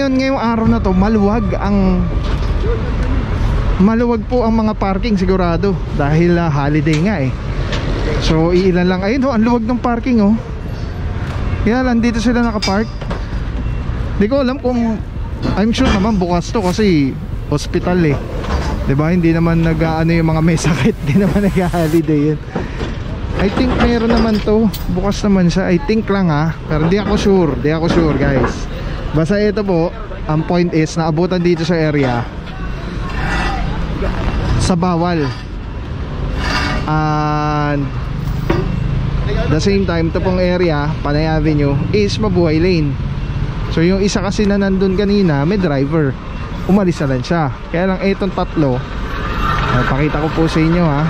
ngayon, ngayong araw na to, maluwag po ang mga parking sigurado dahil holiday nga eh. So ilan lang, ayun oh, ang luwag ng parking oh. Kaya lang dito sila nakapark. Di ko alam kung, I'm sure naman bukas to kasi hospital eh, diba? Hindi naman nag-ano yung mga may sakit, hindi naman nag-holiday yun. I think meron naman to, bukas naman siya, I think lang ha, pero di ako sure guys. Basta ito po, ang point is naabutan dito sa area sa bawal, and the same time ito pong area, Panay Avenue, is mabuhay lane. So yung isa kasi na nandun kanina, may driver, umalis na lang siya. Kaya lang itong tatlo, pakita ko po sa inyo ha,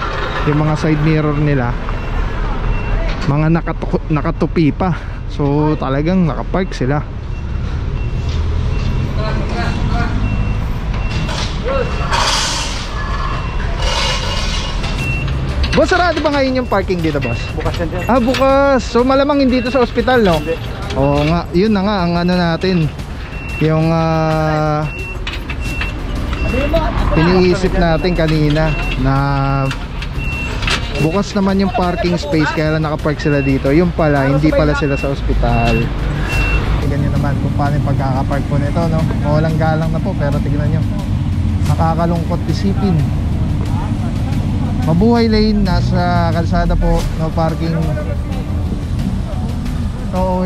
yung mga side mirror nila, mga nakatupi pa. So talagang nakapark sila. Boss, sarado ba ngayon yung parking dito, boss? Bukas yan dyan. Ah, bukas. So malamang hindi dito sa ospital, no? Hindi. Oo nga, yun na nga ang ano natin, yung iniisip natin kanina na bukas naman yung parking space, kaya lang nakapark sila dito. Yung pala, hindi pala sila sa ospital. Tignan nyo naman kung paano yung pagkakapark po nito, no? Walang galang na po, pero tignan nyo, nakakalungkot isipin. Mabuhay lane, nasa kalsada po, no parking, tow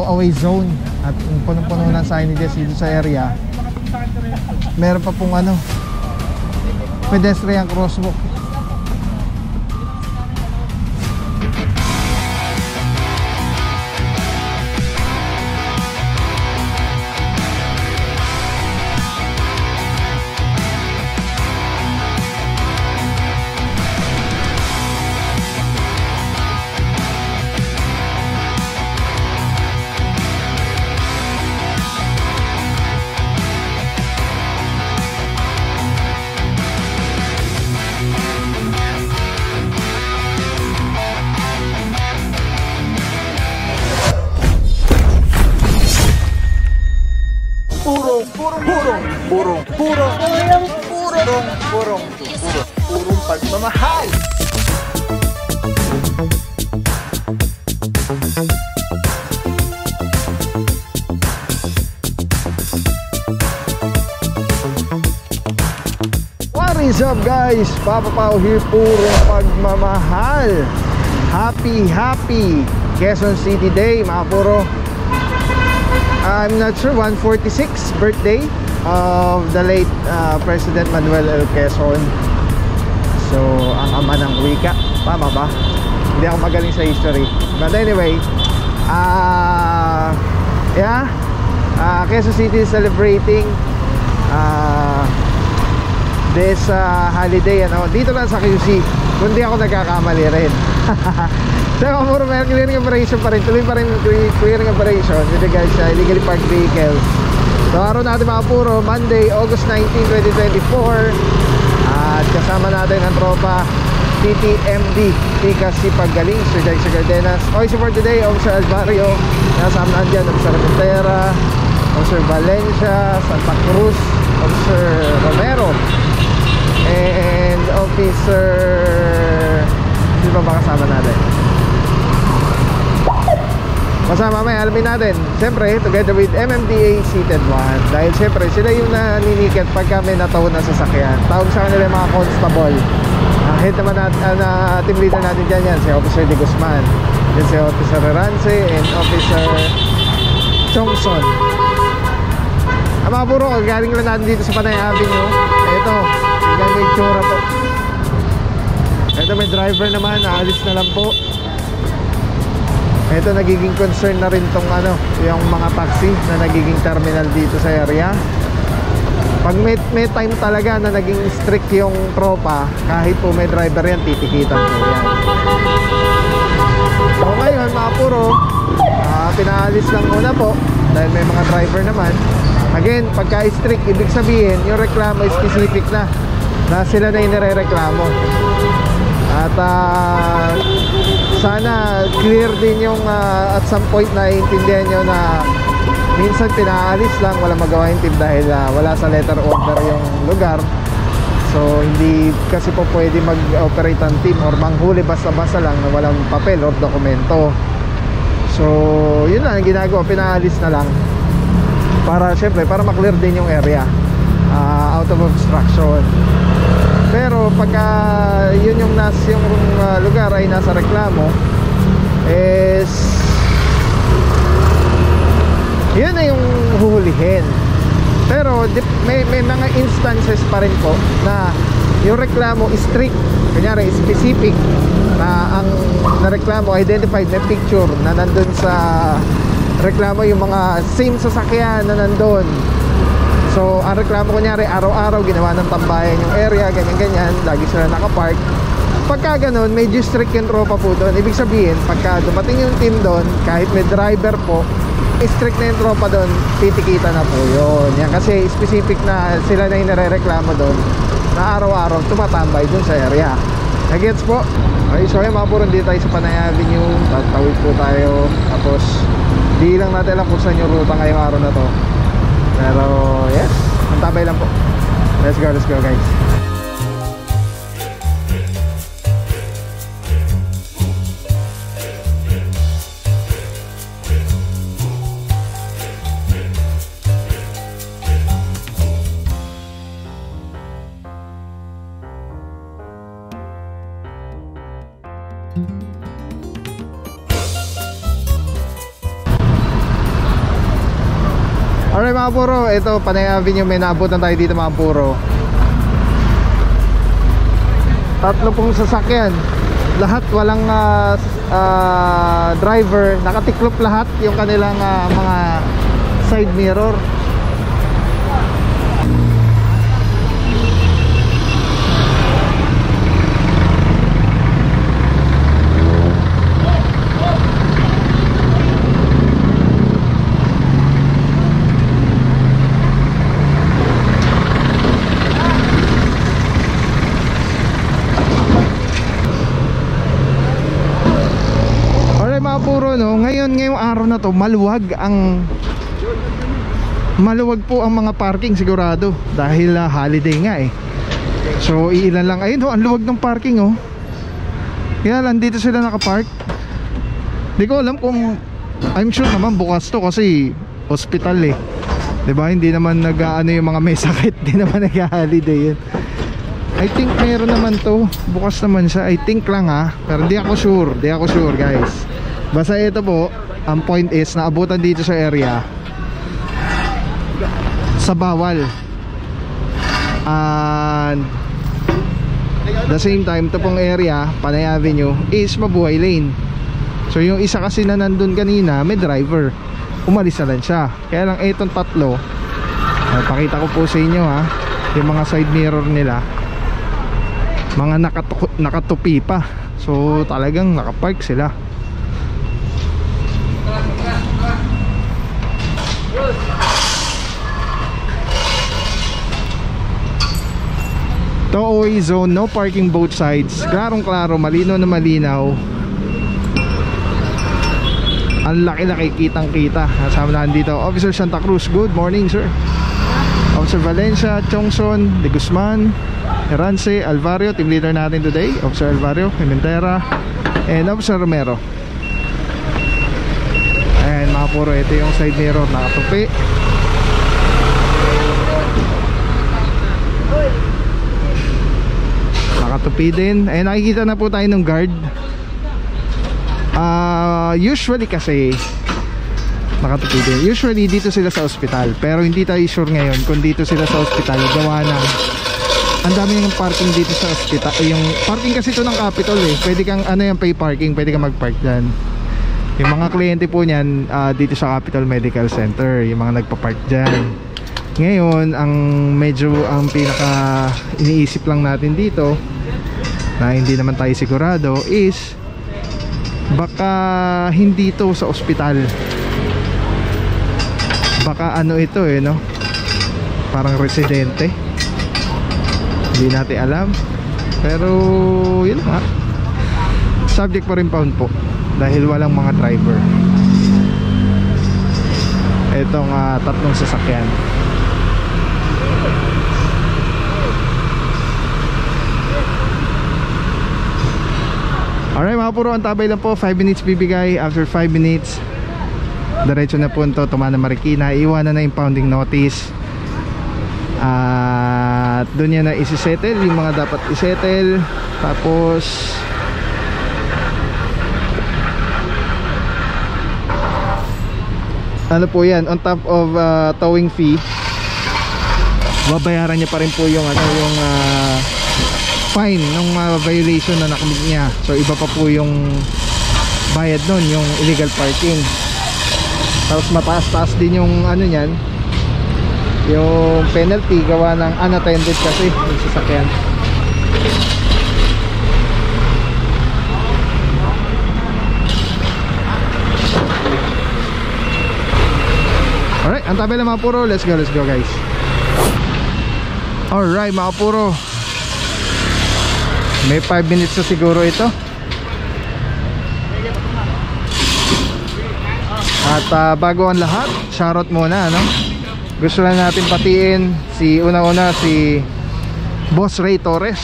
away zone. At punong-puno ng signages dito sa area. Meron pa pong ano, pedestrian crosswalk. Purong pagmamahal. What is up guys? Papa Pao here, purong pagmamahal. Happy Quezon City Day mga puro. I'm not sure, 146th birthday of the late President Manuel L. Quezon. So ang ama ng wika, tama ba? Hindi ako magaling sa history, but anyway, yeah, Quezon City is celebrating this holiday, ano, dito lang sa QC, kundi ako nagkakamali rin. So puro may clearing operation pa rin, tuloy pa rin clearing operation with regards sa illegally parked vehicles. So araw natin mga puro, Monday, August 19, 2024. At kasama natin ang tropa TTMD, Tika Sipagaling, Sir Jackson Cardenas. Oiso for today, Officer Alvario, nasama na dyan, Officer Montera, Officer Valencia, Santa Cruz, Officer Romero, and Officer, sino ba kasama natin? Kasama may alamin natin, siyempre together with MMDA Seated 1. Dahil siyempre sila yung naninikat pagka may natawag na sasakyan. Tawag sa kanila yung mga constable. Ang head naman natin, team leader natin dyan yan, si Officer De Guzman, then si Officer Rance and Officer Chongson. Ang mga puro, galing lang natin dito sa Panay Avenue. Ito, ganyan yung tsura po. Ito may driver naman, naalis na lang po. Ito nagiging concern na rin tong ano, yung mga taxi na nagiging terminal dito sa area. Pag may time talaga na naging strict yung tropa, kahit po may driver yan, titikitan po yan. So ngayon mga puro, pinaalis lang muna po dahil may mga driver naman. Again, pagka strict, ibig sabihin yung reklamo specific na sila na yung nire-reklamo. At sana clear din yung at some point na iintindihan nyo na minsan pinaalis lang, walang magawa yung team dahil wala sa letter order yung lugar. So hindi kasi po pwede mag-operate ang team or manghuli basta-basta lang na walang papel or dokumento. So yun lang ang ginagawa, pinaalis na lang para syempre para maklear din yung area out of obstruction. Pero pagka yun yung lugar ay nasa reklamo, is yun na yung huhulihin. Pero may mga instances pa rin po na yung reklamo is strict, kunyari specific, na ang nareklamo identified, may picture na nandun sa reklamo yung mga same sasakyan na nandun. So ang reklamo kunyari araw-araw ginawa ng tambayan yung area, ganyan-ganyan, lagi sila nakapark. Pagka ganun, medyo strict yung tropa po doon. Ibig sabihin, pagka dumating yung team doon, kahit may driver po, strict na yung tropa doon, titikita na po yun. Yan, kasi specific na sila na yung nare-reklamo doon na araw-araw tumatambay doon sa area. Nagets po? Okay, so yung mga puro, hindi tayo sa Panay Avenue, tatawid po tayo. Tapos di lang natin alam kung saan yung ruta ngayong araw na to. Pero yes, mantabay lang po. Let's go guys. Alright mga puro, ito Panay Avenue, may naabutan tayo dito mga puro. Tatlo pong sasakyan, lahat walang driver, nakatiklop lahat yung kanilang mga side mirror. Puro no, ngayong araw na to maluwag po ang mga parking sigurado dahil holiday nga eh. So iilan lang, ayun ang luwag ng parking oh. Kaya lang dito sila nakapark. Di ko alam kung, I'm sure naman bukas to kasi hospital eh, diba? Hindi naman nag-ano yung mga may sakit, di naman nag-holiday yun. I think meron naman to, bukas naman siya, I think lang pero di ako sure guys. Basta ito po, ang point is naabutan dito sa area sa bawal. And the same time, ito pong area, Panay Avenue, is mabuhay lane. So yung isa kasi na nandun kanina, may driver, umalis na lang siya. Kaya lang itong tatlo, pakita ko po sa inyo yung mga side mirror nila, mga nakatupi pa. So talagang nakapark sila. To OA zone, no parking both sides. Klarong klaro, malinaw na malinaw. Ang laki-laki, kitang kita. Kasama na dito Officer Santa Cruz, good morning sir. Officer Valencia, Chongson, De Guzman, Herance, Alvario, team leader natin today. Officer Alvario, Pimentera, and Officer Romero. Ayan mga puro, ito yung side mirror, nakatupi. Nakatupi din. Ayan, nakikita na po tayo ng guard. Usually kasi nakatupi din. Usually dito sila sa ospital, pero hindi tayo sure ngayon kung dito sila sa ospital. Gawa na ang dami ng parking dito sa ospital. Yung parking kasi ito ng Capitol eh. Pwede kang yung pay parking, pwede kang mag-park dyan. Yung mga kliyente po niyan dito sa Capitol Medical Center, yung mga nagpa-park dyan. Ngayon, ang pinaka iniisip lang natin dito na hindi naman tayo sigurado is baka hindi to sa ospital, baka ito no, parang residente, hindi natin alam. Pero yun subject pa rin pound po dahil walang mga driver. itong tatlong sasakyan. Alright mga puro, ang tabay lang po, 5 minutes bibigay. After 5 minutes diretso na po ito, Tumana Marikina. Iwanan na yung impounding notice at doon yan na isi-settle yung mga dapat i-settle. Tapos ano po yan, on top of towing fee, babayaran niya pa rin po yung yung fine ng violation na nakamit niya. So iba pa po yung bayad nun, yung illegal parking. Tapos mataas-taas din yung niyan, yung penalty gawa ng unattended kasi yung sasakyan. Alright, ang tabi lang mga puro. Let's go guys. Alright mga puro, may 5 minutes na siguro ito. At bago ang lahat, shoutout muna, gusto lang natin patiin si una-una si Boss Ray Torres.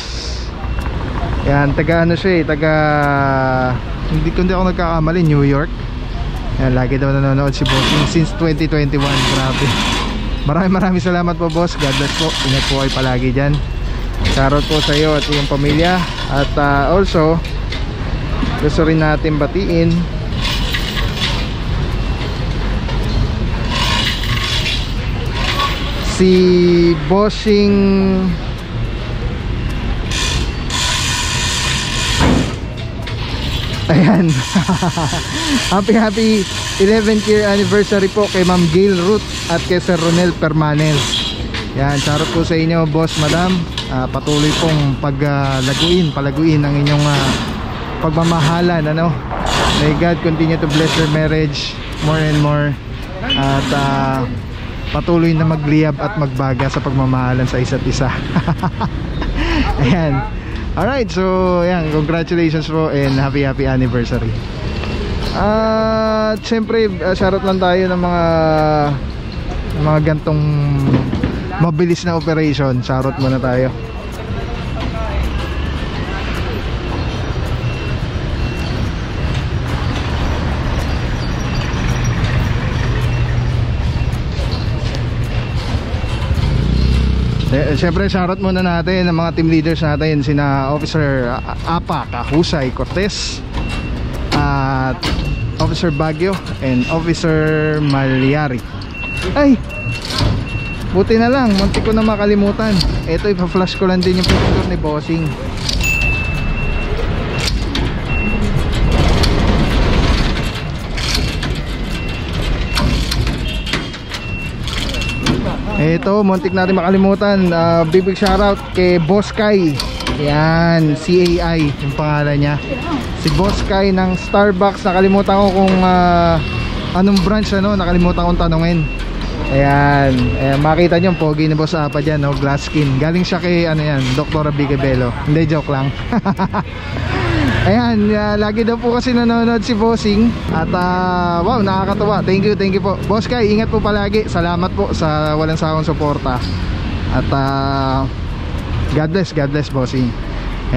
Yan, taga siya taga, hindi ako nagkakamali, New York. Yan, lagi daw nanonood si Bossing since 2021. Grabe. Maraming salamat po boss. God bless po. Ingat po kayo palagi dyan. Shoutout po sa iyo at iyong pamilya. At also gusto rin natin batiin si Bossing ayan. happy 11th year anniversary po kay Ma'am Gail Ruth at kay Sir Ronel Permanel. Yan, shoutout po sa inyo boss, madam. Patuloy pong palaguin ang inyong pagmamahalan, may God continue to bless your marriage more and more. At patuloy na magliyab at magbaga sa pagmamahalan sa isa't isa. Ayan. Alright, so yan, congratulations po and happy anniversary. At syempre shoutout lang tayo ng mga gantong mabilis na operation. Shoutout muna tayo. Siyempre shoutout muna natin ang mga team leaders natin, sina Officer Apa Kahusay Cortez at Officer Baguio and Officer Malyari. Ay, buti na lang, muntik ko na makalimutan. Ito, ipa-flash ko lang din yung picture ni Bossing. Ito, muntik natin makalimutan. Big shoutout kay Boss Kai. Yan, CAI yung pangalan niya. Si Boss Kai ng Starbucks. Nakalimutan ko kung anong branch, nakalimutan kong tanungin. Ayan, makita nyo pogi ni Boss Apa dyan, glass skin. Galing siya kay Dr. Bigabelo. Hindi, joke lang. Ayan, lagi daw po kasi nanonood si Bossing. At wow, nakakatawa. Thank you po Boss Kai, ingat po palagi. Salamat po sa walang sawang suporta. At God bless Bossing.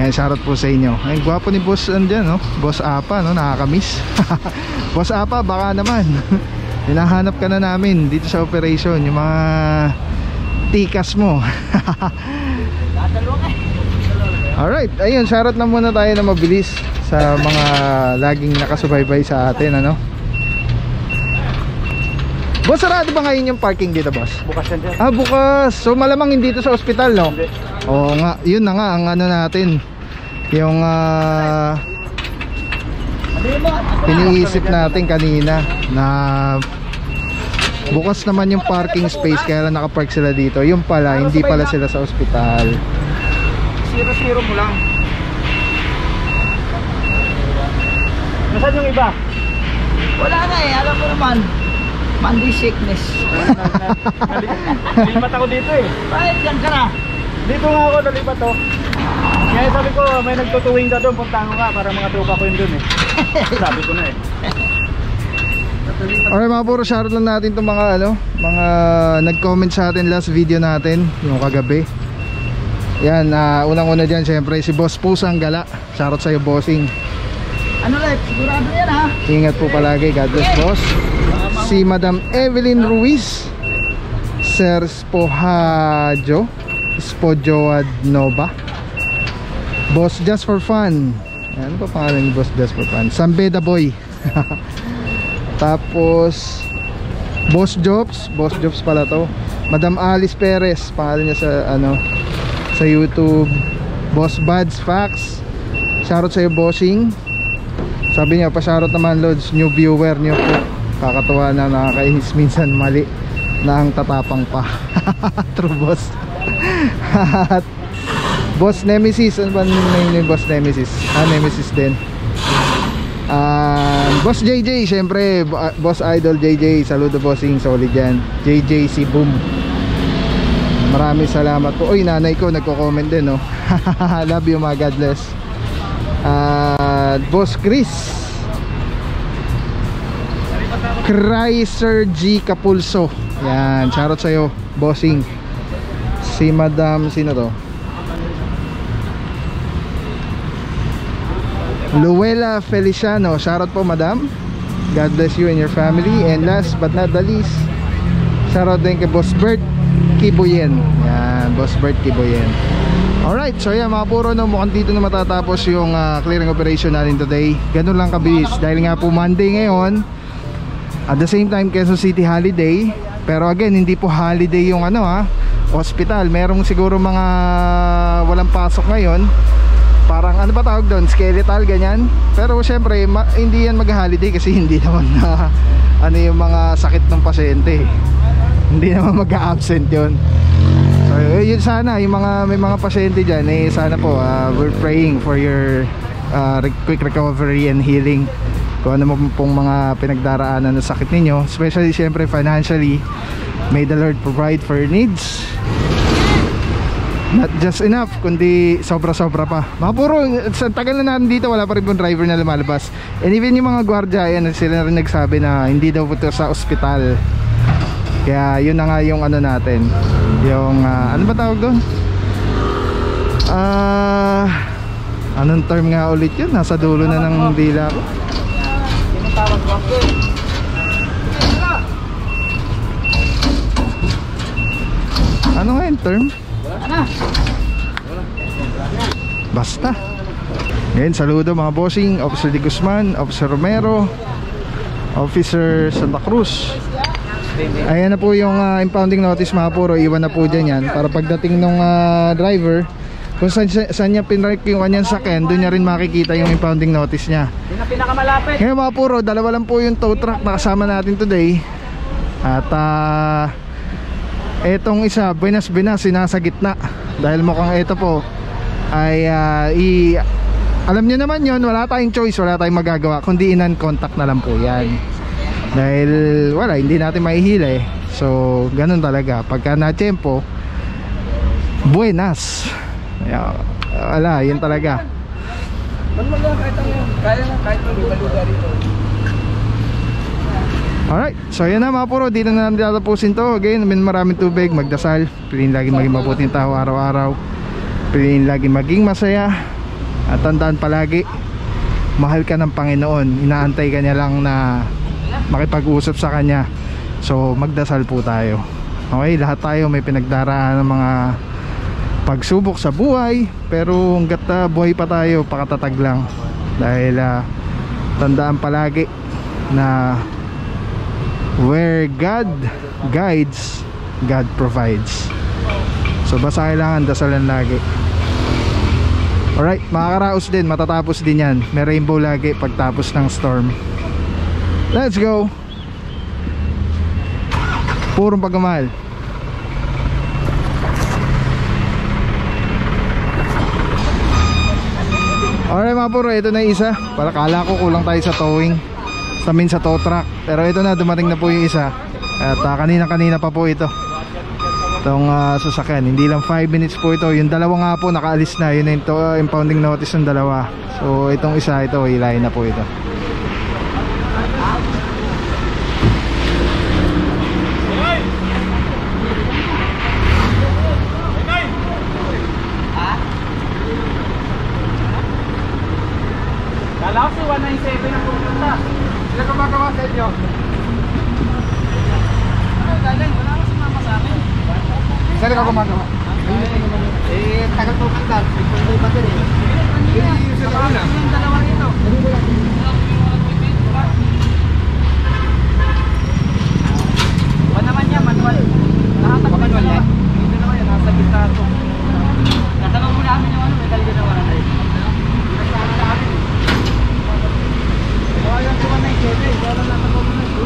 Ayan, shoutout po sa inyo. Ayan, gwapo ni Boss Boss Apa, nakakamiss. Boss Apa, baka naman hinahanap ka na namin dito sa operation, yung mga tikas mo. Alright, ayun, shoutout lang muna tayo na mabilis sa mga laging nakasubaybay sa atin, Boss, sarado ba ngayon yung parking dito, boss? Bukas yan dyan. Bukas. So malamang hindi dito sa ospital, no? Hindi. Oo nga, yun na nga ang natin, yung iniisip natin kanina na bukas naman yung parking space, kaya lang nakapark sila dito. Yung pala, hindi pala sila sa ospital. Siro mo lang. Nasaan yung iba? Wala na alam mo naman. Monday sickness. Nalipat ako dito Bakit yan ka na? Dito nga ako nalipat Kaya sabi ko, may nagtutuwing ka doon, puntahan ko ka para mga tropa ko yun doon Sabi ko na Alright mga puro, shoutout lang natin itong mga mga nag-comment sa atin last video natin, yung kagabi. Yan, unang-una dyan syempre si Boss Pusang Gala. Shoutout sa'yo, bossing. Ano Lex? Sigurado yan ha? Ingat po palagi, God bless boss. Si Madam Evelyn Ruiz, Sir Spohajo Nova, Boss Just for Fun. Ano pa pangalan ni Boss Just for Fun? Sambeda Boy. Tapos Boss Jobs pala to. Madam Alice Perez, pangalan niya sa sa YouTube. Boss Buds Facts, shoutout sa'yo, bossing. Sabi niya, pa-shoutout naman Lods, new viewer niyo po. Kakatuwa na, nakakainis minsan, mali na ang tatapang pa. True boss. Boss Nemesis, ano ba name ni Boss Nemesis? Nemesis din. Boss JJ, syempre Boss Idol JJ, saludo bossing, solid yan. JJ si Boom, maraming salamat po. Uy, nanay ko nagko-comment din, no? Love you mga, God bless. Boss Chris Chrysler G Capulso, yan, shoutout sa'yo, bossing. Si Madam, sino to? Luella Feliciano, shoutout po Madam, God bless you and your family. And last but not the least, shoutout din kay Boss Bert Kibuyen. Yan, Boss Bert Kibuyen. Alright, so yan mga puro, no, mukhang dito na matatapos yung clearing operation natin today. Ganun lang kabilis, dahil nga po Monday ngayon, at the same time Quezon City holiday. Pero again, hindi po holiday yung hospital. Merong siguro mga walang pasok ngayon, parang ano ba tawag doon, skeletal ganyan. Pero syempre hindi yan mag-holiday kasi hindi naman na yung mga sakit ng pasyente, hindi naman mag-absent yun. So yun, sana yung mga may mga pasyente dyan, sana po we're praying for your quick recovery and healing. Kung ano mo pong mga pinagdaraanan ng sakit ninyo, especially syempre financially, may the Lord provide for your needs. Not just enough, kundi sobra-sobra pa. Mga puro, sa tagal na natin dito, wala pa rin pong driver na lumalabas. And even yung mga gwardiya, yan, sila na rin nagsabi na hindi daw po ito sa ospital. Kaya yun na nga yung natin, yung ano ba tawag doon? Anong term nga ulit yun? Nasa dulo na ng dila ko. Ano nga yung term? Basta. Ngayon, saludo mga bossing, Officer Di Guzman, Officer Romero, Officer Santa Cruz. Ayan na po yung impounding notice mga puro. Iwan na po dyan yan, para pagdating ng driver, kung saan niya pinrike yung kanyang sakyan, doon niya rin makikita yung impounding notice niya. Yun ang pinakamalapit. Ngayon mga puro, dalawa lang po yung tow truck na kasama natin today. At etong isa, binas sinasa gitna. Dahil mukhang ito po ay alam nyo naman yon, wala tayong choice, wala tayong magagawa, kundi in-contact na lang po yan. Dahil wala, hindi natin maihila So ganun talaga, pagka na-tempo, buenas. Wala, yun talaga. Alright, so yan na mga puro, dito na natin tatapusin to. Again, maraming tubig, magdasal, piliin lagi maging mabuting tao araw-araw, piliin lagi maging masaya. At tandaan palagi, mahal ka ng Panginoon, inaantay ka niya lang na makipag-usap sa Kanya. So magdasal po tayo. Okay, lahat tayo may pinagdaraan ng mga pagsubok sa buhay, pero hanggat buhay pa tayo, pakatatag lang. Dahil tandaan palagi na where God guides, God provides. So basta kailangan dasalan lagi. Alright, mga karaos din, matatapos din yan. May rainbow lagi pagtapos ng storm. Let's go. Purong pagmamahal. Alright mga puro, ito na yung isa. Para kala ko kulang tayo sa towing, sa tow truck. Pero ito na, dumating na po yung isa. At kanina pa po ito, itong sasakyan. Hindi lang 5 minutes po ito. Yung dalawa nga po nakaalis na. Yun na yung impounding notice ng dalawa. So itong isa, ito hilahin na po ito. talaga gumagawa. Eh, tagal po kandar. May battery. Yung sa kauna. Yung dalawa nito. Naman niya, manual. Lahat ang manual yan. Yung dalawa yan, nasa gitna ito. Kasama mo namin yung ano, may talaga na wala na yun.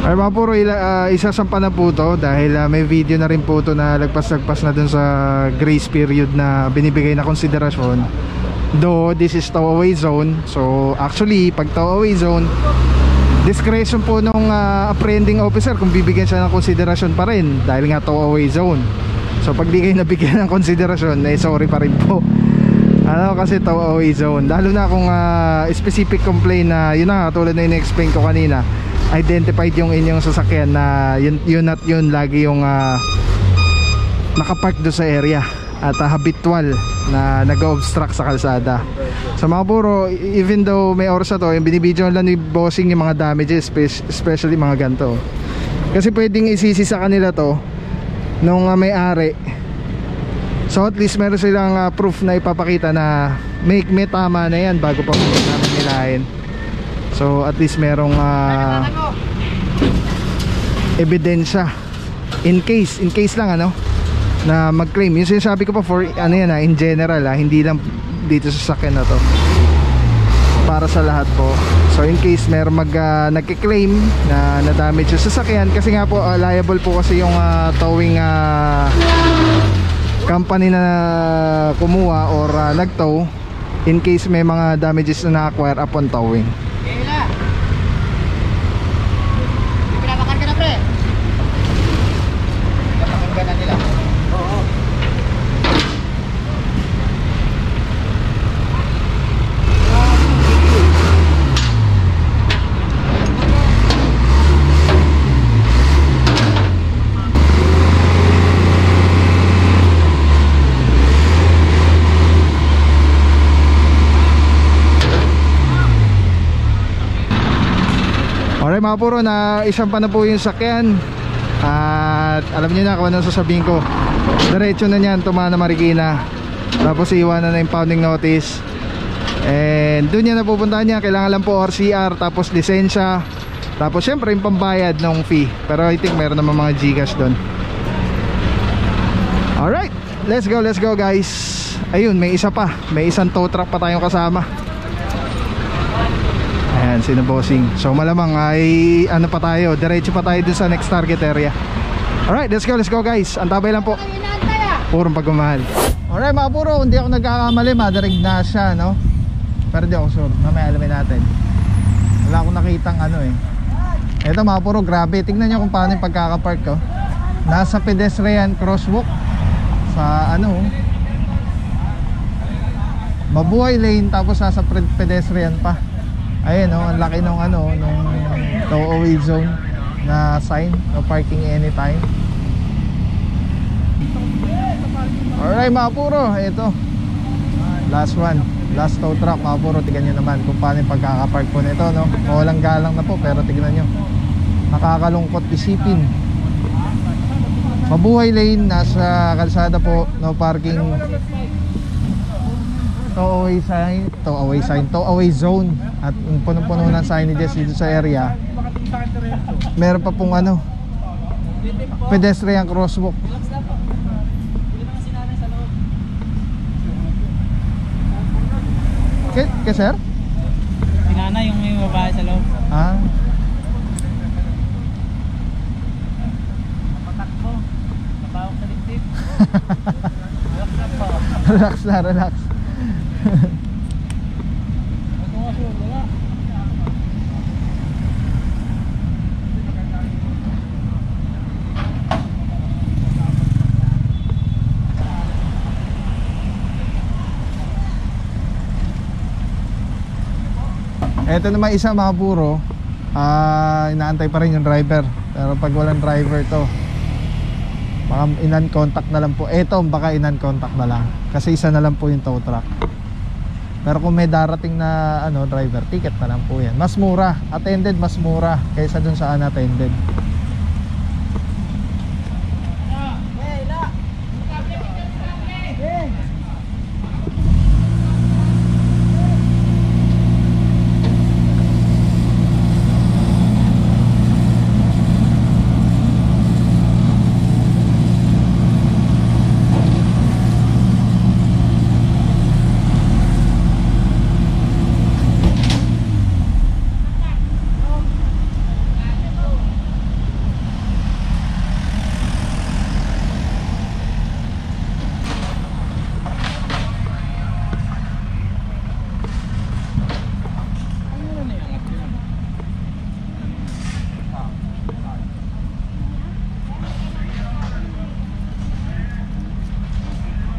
Ay mga puro, isasampa na po to dahil may video na rin po to na lagpas-lagpas na dun sa grace period na binibigay na konsiderasyon. Though this is towaway zone, so actually pag towaway zone, discretion po nung apprehending officer kung bibigyan siya ng konsiderasyon pa rin dahil nga towaway zone. So pag di kayo nabigyan ng konsiderasyon, eh sorry pa rin po. Ano kasi towaway zone, lalo na kung specific complaint na yun na tulad na in-explain ko kanina, identified yung inyong sasakyan na yun at yun lagi yung nakapark do sa area at habitual na nag-obstruct sa kalsada. Sa mga puro, even though may oras na to, yung binibidyo lang ni bossing yung mga damages, especially mga ganito. Kasi pwedeng isisi sa kanila to nung may-ari. So at least meron silang proof na ipapakita na may tama na yan bago pa namin nilahin. So at least merong ebidensya in case lang ano na mag-claim. Yung sinasabi ko pa for ano yan in general hindi lang dito sa sakyan na to, para sa lahat po. So in case meron nagki-claim na na-damage yung sasakyan, kasi nga po liable po kasi yung towing company na kumuha or nag-tow in case may mga damages na na-acquire upon towing. Pinapakan ka na, pre. Pinapakan ka na nila. Oo. Alright mga puro, na isang pa na po yung sakyan. At alam niyo na kung anong sasabihin ko. Diretso na niyan, Tumana Marikina. Tapos iiwanan na yung pounding notice. And doon niya napupuntahan niya. Kailangan lang po RCR, tapos lisensya, tapos syempre yung pambayad ng fee. Pero I think meron naman mga Gcash doon. Alright, let's go guys. Ayun, may isa pa. May isang tow truck pa tayong kasama. Ayan, sino bossing. So malamang ay ano pa tayo, diretso pa tayo dun sa next target area. Alright, let's go guys. Antabay lang po. Purong pagmamahal. Alright mga puro, hindi ako nagkakamali, madarig na siya, no? Pero di ako sure, mamaya alamin natin. Wala akong nakitang ano eh. Eto mga puro, grabe. Tingnan nyo kung paano yung pagkakapark ko. Nasa pedestrian crosswalk sa ano, mabuhay lane, tapos nasa pedestrian pa. Ayun oh, ang laki nung ano, nung tow-away zone na sign, no parking anytime. Alright mga puro, ito last one, last tow truck mga puro. Tignan nyo naman kung paano yung pagkakapark po nito, no? Mawalang galang na po, pero tignan nyo, nakakalungkot isipin. Mabuhay lane, nasa kalsada po, no parking, tow-away sign, tow-away zone. At punong-puno ng signages dito sa area. Meron pa pong ano, pedestrian crosswalk. Okay, sir? Sinana yung may babae sa loob. Ah. Patakbo. Mabawak sa dibdib. Relax na, relax. Ito naman isa mga puro, inaantay pa rin yung driver. Pero pag walang driver to, baka in-contact na lang po. Ito baka in-contact na lang, kasi isa na lang po yung tow truck. Pero kung may darating na ano, driver, ticket na lang po yan. Mas mura, attended mas mura kaysa dun sa unattended.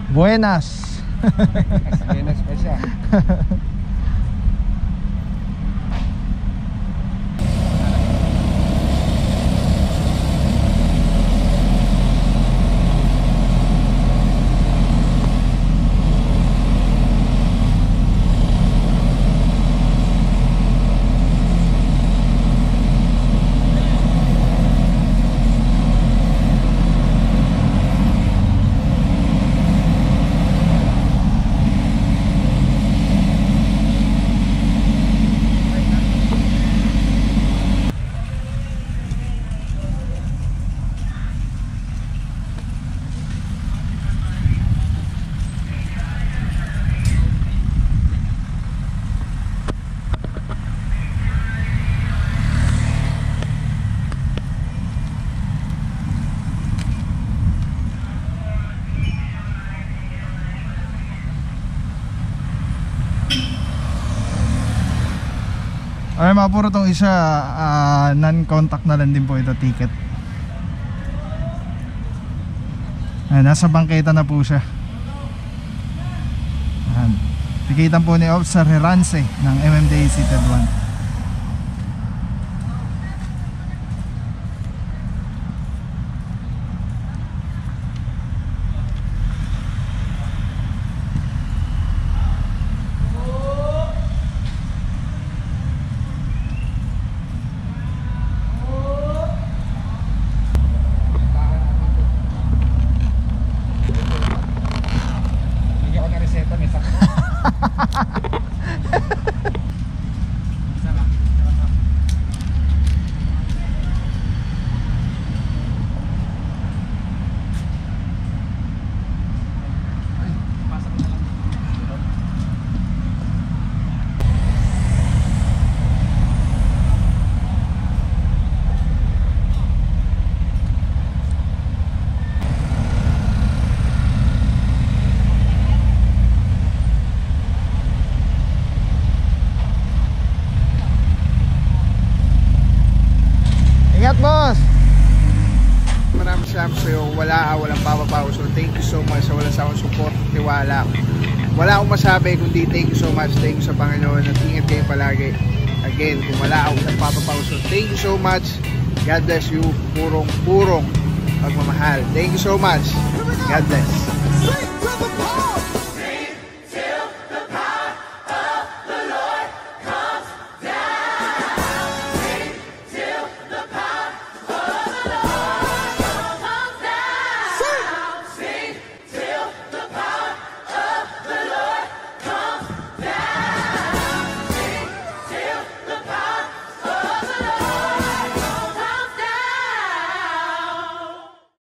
Buenas. Buenas pa siya. Ay, mapuro tong isa, non-contact na lang din po ito, ticket. Ay, nasa bangketa na po siya. Ayan. Tikitan po ni Officer Herance ng MMDA Seated 1. Ingat, boss! Maraming salamat sa'yo. Walang papapaw. So thank you so much sa walang sawang support, tiwala. Wala akong masabi kundi thank you so much. Thank you sa Panginoon at ingat kayo palagi. Again, kung wala akong papapaw. So thank you so much. God bless you. Purong pagmamahal. Thank you so much. God bless.